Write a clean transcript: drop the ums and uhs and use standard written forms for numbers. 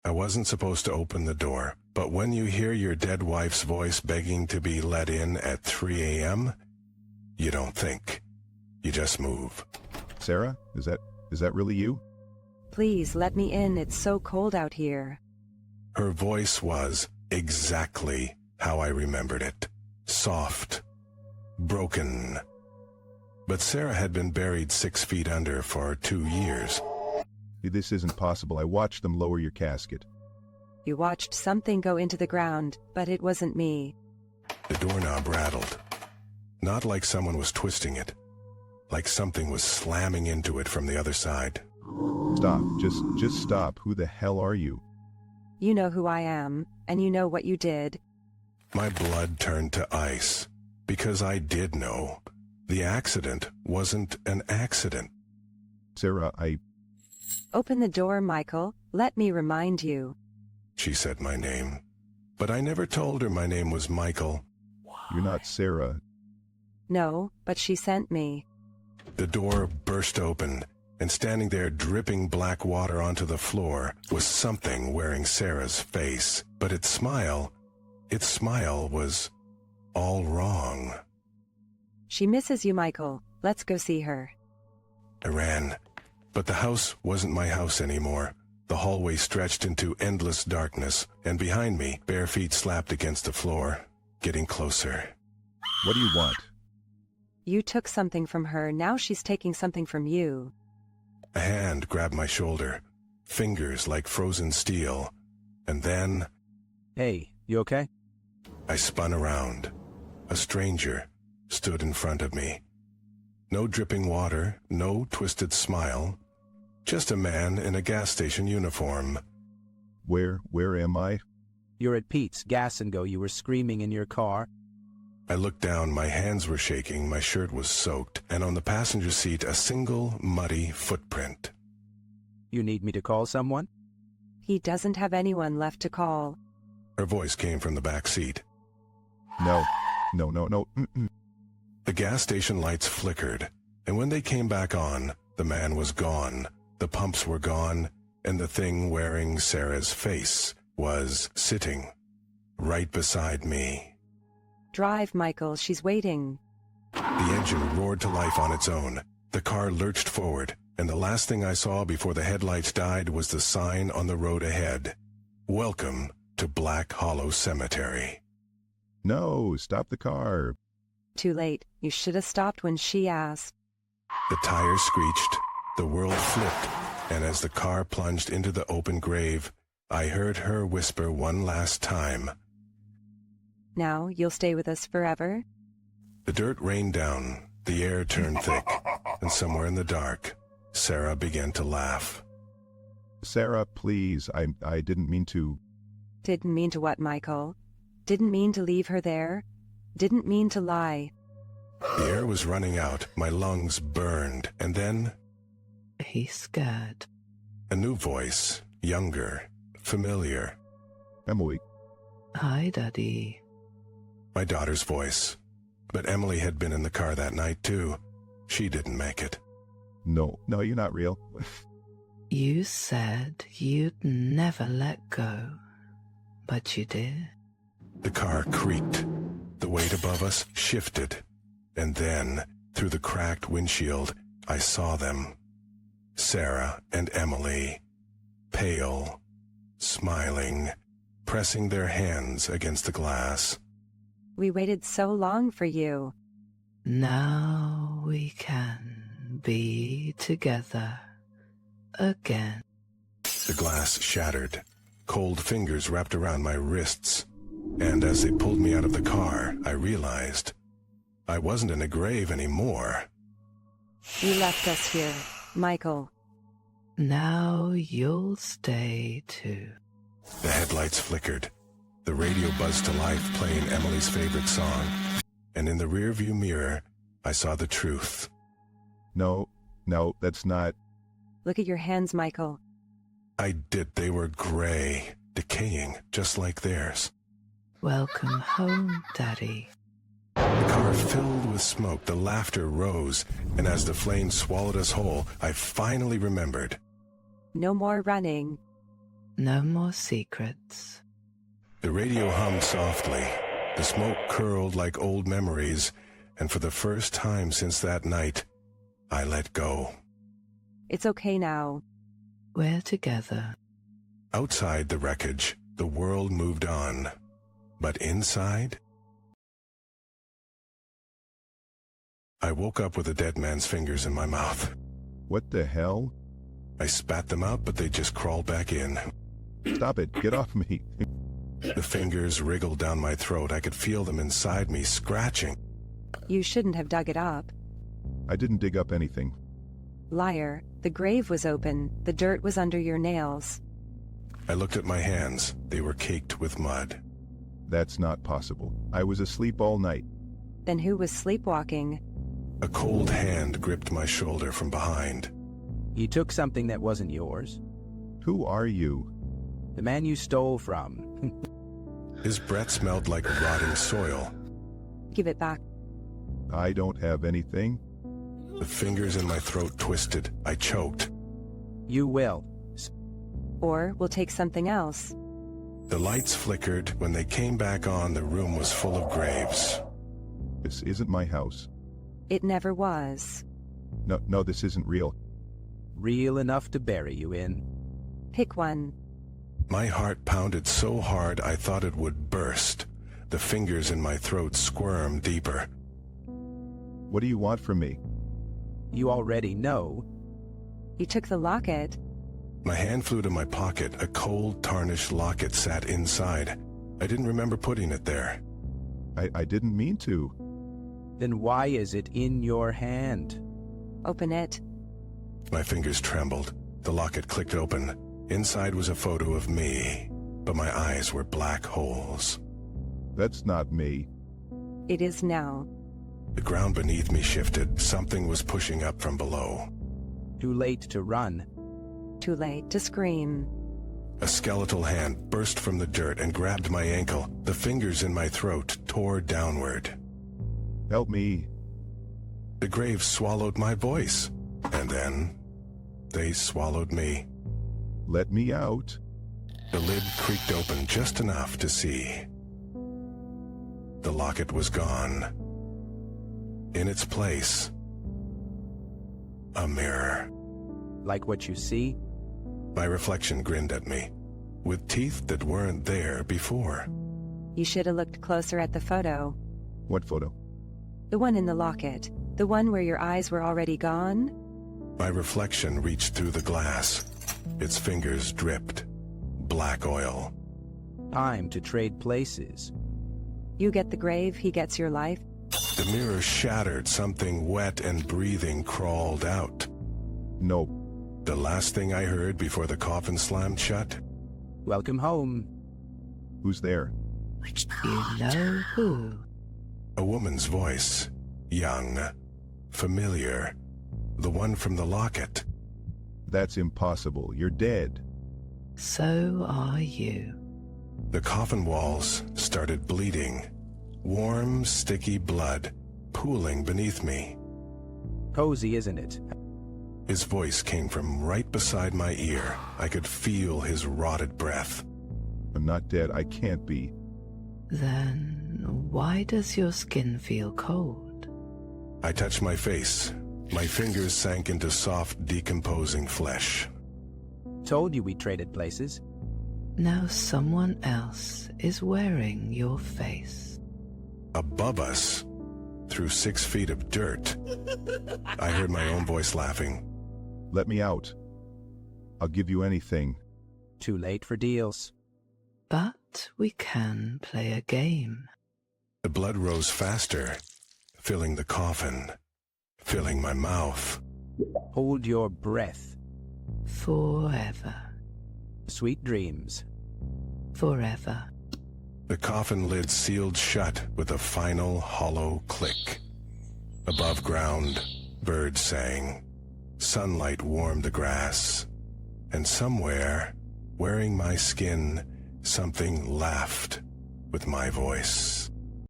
I wasn't supposed to open the door, but when you hear your dead wife's voice begging to be let in at 3 a.m., you don't think. You just move. Sarah, is that really you? Please let me in, it's so cold out here. Her voice was exactly how I remembered it. Soft. Broken. But Sarah had been buried 6 feet under for 2 years. This isn't possible. I watched them lower your casket. You watched something go into the ground, but it wasn't me. The doorknob rattled. Not like someone was twisting it. Like something was slamming into it from the other side. Stop. Just stop. Who the hell are you? You know who I am, and you know what you did. My blood turned to ice, because I did know. The accident wasn't an accident. Sarah, Open the door, Michael. Let me remind you. She said my name, but I never told her my name was Michael. You're not Sarah. No, but she sent me. The door burst open, and standing there dripping black water onto the floor was something wearing Sarah's face, but its smile was all wrong. She misses you, Michael. Let's go see her. I ran, but the house wasn't my house anymore. The hallway stretched into endless darkness, and behind me, bare feet slapped against the floor, getting closer. What do you want? You took something from her, now she's taking something from you. A hand grabbed my shoulder, fingers like frozen steel, and then... Hey, you okay? I spun around. A stranger stood in front of me. No dripping water, no twisted smile. Just a man in a gas station uniform. Where am I? You're at Pete's, Gas and Go. You were screaming in your car. I looked down, my hands were shaking, my shirt was soaked, and on the passenger seat a single muddy footprint. You need me to call someone? He doesn't have anyone left to call. Her voice came from the back seat. No. The gas station lights flickered, and when they came back on, the man was gone, the pumps were gone, and the thing wearing Sarah's face was sitting right beside me. Drive, Michael, she's waiting. The engine roared to life on its own. The car lurched forward, and the last thing I saw before the headlights died was the sign on the road ahead. Welcome to Black Hollow Cemetery. No, stop the car. Too late. You should have stopped when she asked. The tires screeched, the world flipped, and as the car plunged into the open grave, I heard her whisper one last time. Now you'll stay with us forever? The dirt rained down, the air turned thick, and somewhere in the dark, Sarah began to laugh. Sarah, please, I didn't mean to... Didn't mean to what, Michael? Didn't mean to leave her there? Didn't mean to lie. The air was running out, my lungs burned, and then... He's scared. A new voice, younger, familiar. Emily. Hi, Daddy. My daughter's voice. But Emily had been in the car that night, too. She didn't make it. No, you're not real. You said you'd never let go, but you did. The car creaked. The weight above us shifted. And then, through the cracked windshield, I saw them. Sarah and Emily. Pale, smiling, pressing their hands against the glass. We waited so long for you. Now we can be together again. The glass shattered. Cold fingers wrapped around my wrists. And as they pulled me out of the car, I realized I wasn't in a grave anymore. You left us here, Michael. Now you'll stay too. The headlights flickered. The radio buzzed to life, playing Emily's favorite song. And in the rearview mirror, I saw the truth. No, that's not... Look at your hands, Michael. I did. They were gray, decaying, just like theirs. Welcome home, Daddy. The car filled with smoke, the laughter rose, and as the flames swallowed us whole, I finally remembered. No more running. No more secrets. The radio hummed softly. The smoke curled like old memories, and for the first time since that night, I let go. It's okay now. We're together. Outside the wreckage, the world moved on. But inside? I woke up with a dead man's fingers in my mouth. What the hell? I spat them out, but they just crawled back in. Stop it. Get off me. The fingers wriggled down my throat. I could feel them inside me, scratching. You shouldn't have dug it up. I didn't dig up anything. Liar, the grave was open. The dirt was under your nails. I looked at my hands. They were caked with mud. That's not possible. I was asleep all night. Then who was sleepwalking? A cold hand gripped my shoulder from behind. You took something that wasn't yours. Who are you? The man you stole from. His breath smelled like rotting soil. Give it back. I don't have anything. The fingers in my throat twisted. I choked. You will. Or we'll take something else. The lights flickered. When they came back on, the room was full of graves. This isn't my house. It never was. No, this isn't real. Real enough to bury you in. Pick one. My heart pounded so hard I thought it would burst. The fingers in my throat squirmed deeper. What do you want from me? You already know. You took the locket. My hand flew to my pocket. A cold, tarnished locket sat inside. I didn't remember putting it there. I didn't mean to. Then why is it in your hand? Open it. My fingers trembled. The locket clicked open. Inside was a photo of me, but my eyes were black holes. That's not me. It is now. The ground beneath me shifted. Something was pushing up from below. Too late to run. Too late to scream. A skeletal hand burst from the dirt and grabbed my ankle. The fingers in my throat tore downward. Help me. The grave swallowed my voice, and then they swallowed me. Let me out. The lid creaked open just enough to see. The locket was gone. In its place, a mirror. Like what you see? My reflection grinned at me, with teeth that weren't there before. You should have looked closer at the photo. What photo? The one in the locket. The one where your eyes were already gone. My reflection reached through the glass. Its fingers dripped. Black oil. Time to trade places. You get the grave, he gets your life. The mirror shattered. Something wet and breathing crawled out. No. The last thing I heard before the coffin slammed shut. Welcome home. Who's there? You know who? A woman's voice. Young. Familiar. The one from the locket. That's impossible. You're dead. So are you. The coffin walls started bleeding. Warm, sticky blood pooling beneath me. Cozy, isn't it? His voice came from right beside my ear. I could feel his rotted breath. I'm not dead. I can't be. Then why does your skin feel cold? I touched my face. My fingers sank into soft, decomposing flesh. Told you we traded places. Now someone else is wearing your face. Above us, through 6 feet of dirt, I heard my own voice laughing. Let me out. I'll give you anything. Too late for deals. But we can play a game. The blood rose faster, filling the coffin, filling my mouth. Hold your breath. Forever. Sweet dreams. Forever. The coffin lid sealed shut with a final hollow click. Above ground, birds sang. Sunlight warmed the grass. And somewhere, wearing my skin, something laughed with my voice.